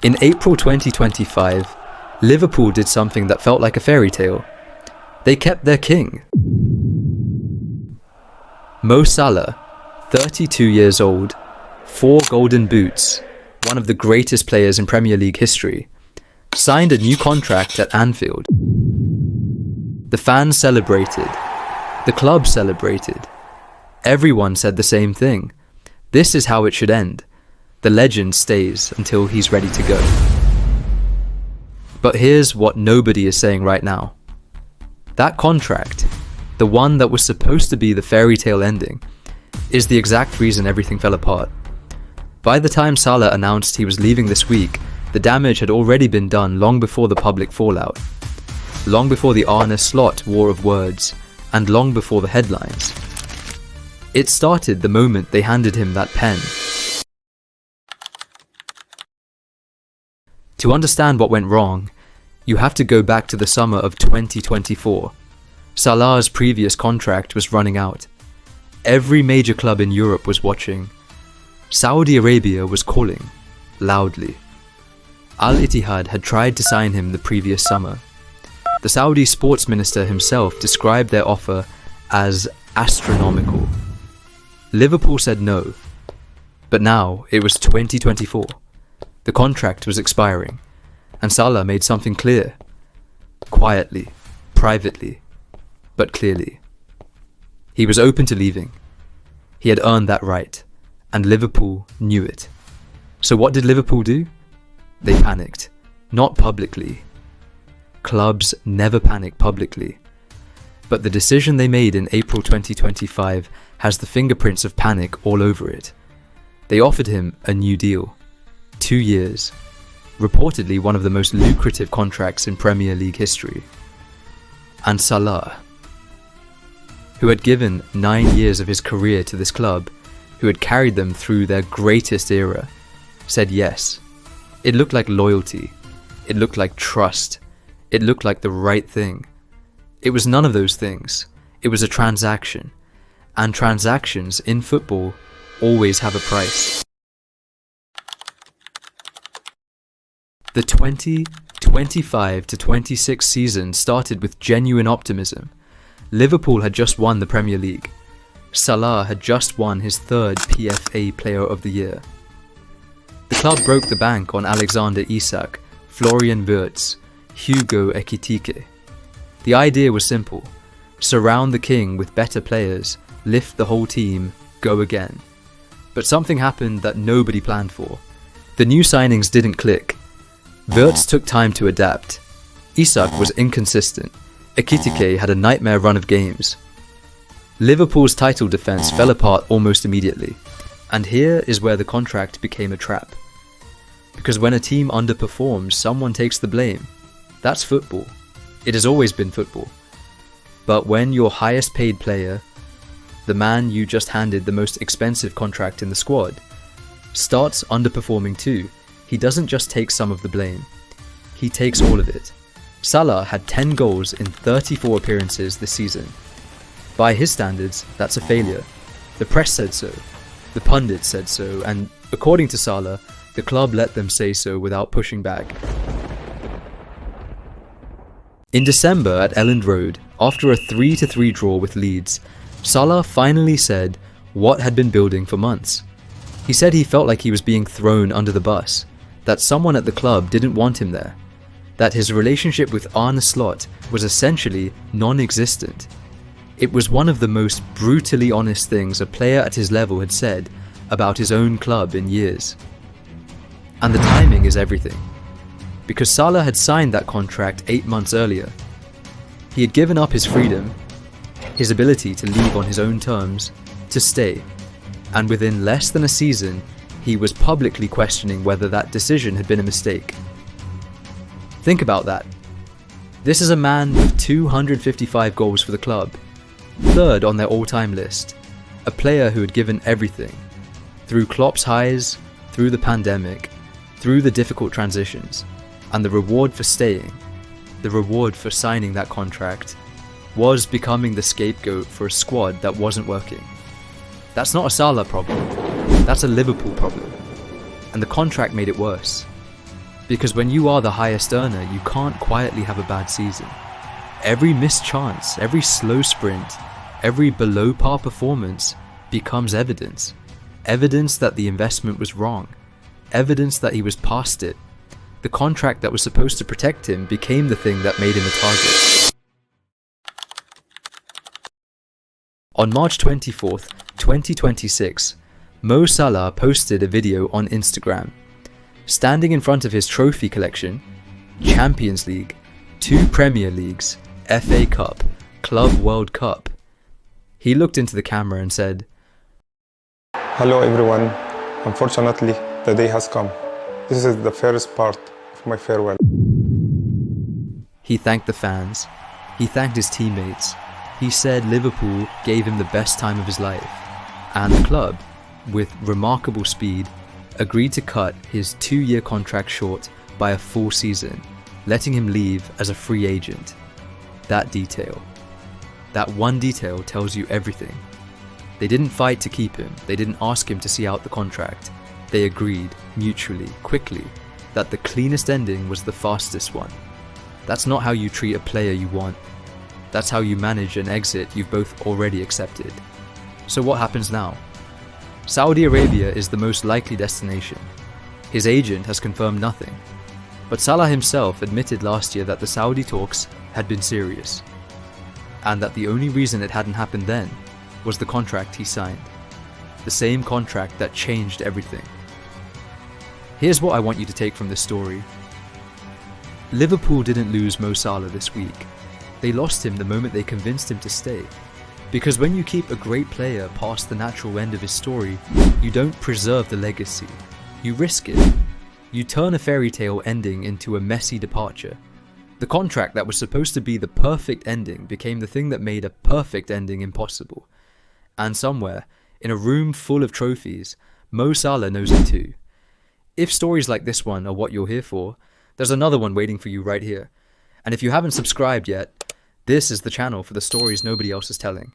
In April 2025, Liverpool did something that felt like a fairy tale. They kept their king. Mo Salah, 32 years old, 4 golden boots, one of the greatest players in Premier League history, signed a new contract at Anfield. The fans celebrated. The club celebrated. Everyone said the same thing. This is how it should end. The legend stays until he's ready to go. But here's what nobody is saying right now. That contract, the one that was supposed to be the fairy tale ending, is the exact reason everything fell apart. By the time Salah announced he was leaving this week, the damage had already been done long before the public fallout. Long before the Arne Slot war of words, and long before the headlines. It started the moment they handed him that pen. To understand what went wrong, you have to go back to the summer of 2024. Salah's previous contract was running out. Every major club in Europe was watching. Saudi Arabia was calling, loudly. Al Ittihad had tried to sign him the previous summer. The Saudi sports minister himself described their offer as astronomical. Liverpool said no. But now it was 2024. The contract was expiring, and Salah made something clear. Quietly, privately, but clearly. He was open to leaving. He had earned that right, and Liverpool knew it. So what did Liverpool do? They panicked. Not publicly. Clubs never panic publicly. But the decision they made in April 2025 has the fingerprints of panic all over it. They offered him a new deal. 2 years. Reportedly one of the most lucrative contracts in Premier League history. And Salah, who had given 9 years of his career to this club, who had carried them through their greatest era, said yes. It looked like loyalty. It looked like trust. It looked like the right thing. It was none of those things. It was a transaction. And transactions in football always have a price. The 2025-26 season started with genuine optimism. Liverpool had just won the Premier League. Salah had just won his 3rd PFA Player of the Year. The club broke the bank on Alexander Isak, Florian Wirtz, Hugo Ekitike. The idea was simple. Surround the king with better players, lift the whole team, go again. But something happened that nobody planned for. The new signings didn't click. Wirtz took time to adapt. Isak was inconsistent. Ekitike had a nightmare run of games. Liverpool's title defence fell apart almost immediately. And here is where the contract became a trap. Because when a team underperforms, someone takes the blame. That's football. It has always been football. But when your highest paid player, the man you just handed the most expensive contract in the squad, starts underperforming too, he doesn't just take some of the blame. He takes all of it. Salah had 10 goals in 34 appearances this season. By his standards, that's a failure. The press said so. The pundits said so, and according to Salah, the club let them say so without pushing back. In December at Elland Road, after a 3-3 draw with Leeds, Salah finally said what had been building for months. He said he felt like he was being thrown under the bus, that someone at the club didn't want him there, that his relationship with Arne Slot was essentially non-existent. It was one of the most brutally honest things a player at his level had said about his own club in years. And the timing is everything. Because Salah had signed that contract 8 months earlier. He had given up his freedom, his ability to leave on his own terms, to stay. And within less than a season, he was publicly questioning whether that decision had been a mistake. Think about that. This is a man with 255 goals for the club, 3rd on their all-time list, a player who had given everything, through Klopp's highs, through the pandemic, through the difficult transitions, and the reward for staying, the reward for signing that contract, was becoming the scapegoat for a squad that wasn't working. That's not a Salah problem, that's a Liverpool problem, and the contract made it worse. Because when you are the highest earner, you can't quietly have a bad season. Every missed chance, every slow sprint, every below par performance becomes evidence. Evidence that the investment was wrong. Evidence that he was past it. The contract that was supposed to protect him became the thing that made him a target. On March 24th, 2026, Mo Salah posted a video on Instagram. Standing in front of his trophy collection, Champions League, 2 Premier Leagues, FA Cup, Club World Cup, he looked into the camera and said, "Hello everyone, unfortunately the day has come. This is the first part of my farewell." He thanked the fans, he thanked his teammates, he said Liverpool gave him the best time of his life, and the club, with remarkable speed, agreed to cut his 2-year contract short by a full season, letting him leave as a free agent. That detail, that one detail tells you everything. They didn't fight to keep him, they didn't ask him to see out the contract. They agreed, mutually, quickly, that the cleanest ending was the fastest one. That's not how you treat a player you want. That's how you manage an exit you've both already accepted. So what happens now? Saudi Arabia is the most likely destination. His agent has confirmed nothing. But Salah himself admitted last year that the Saudi talks had been serious, and that the only reason it hadn't happened then was the contract he signed. The same contract that changed everything. Here's what I want you to take from this story. Liverpool didn't lose Mo Salah this week. They lost him the moment they convinced him to stay. Because when you keep a great player past the natural end of his story, you don't preserve the legacy. You risk it. You turn a fairy tale ending into a messy departure. The contract that was supposed to be the perfect ending became the thing that made a perfect ending impossible. And somewhere, in a room full of trophies, Mo Salah knows it too. If stories like this one are what you're here for, there's another one waiting for you right here. And if you haven't subscribed yet, this is the channel for the stories nobody else is telling.